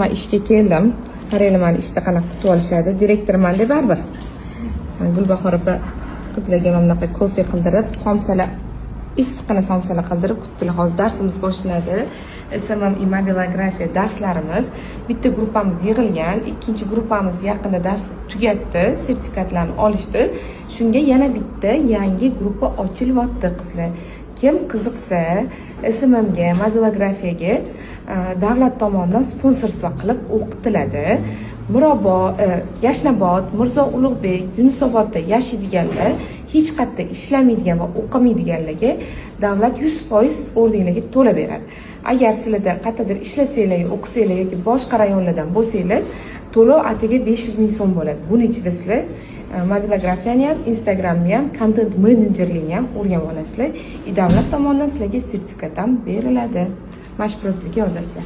Men ishga keldim. Qaranglar, meni ishda qanaqa kutib olishadi. Direktorman deb baribir. Gulbahor opa qizlarga mana bunaqa kofe qildirib, somsalar, issiqqina somsalar qildirib kutdilar. Hozir darsimiz boshlanadi. SMM immobilografiya darslarimiz bitta gruppamiz yig'ilgan, ikkinchi gruppamiz yaqinda dars tugatdi, sertifikatlarni olishdi. Shunga yana bitta yangi gruppa ochilyapti qizlar. Kim qiziqsa, SMMga, mobilografiyaga davlat tomonidan sponsorlik qilib o'qitiladi. Yashnobod, Mirzo Ulug'bek, Yunusobodda yashaydiganlar, hech qayerda ishlamaydigan va o'qimaydiganlarga davlat 100% o'rninglarga to'lab beradi. Agar sizlarda qayerdadir ishlasanglar, o'qisanglar yoki boshqa rayonlardan bo'lsanglar, to'lov atiga 500 ming so'm bo'ladi. Buning ichida sizlar mobilografiyani ham, Instagramni ham, content menejerlikni ham o'rganib olasizlar. Davlat tomonidan sizlarga sertifikat ham beriladi. Mana shu profilga yozasizlar.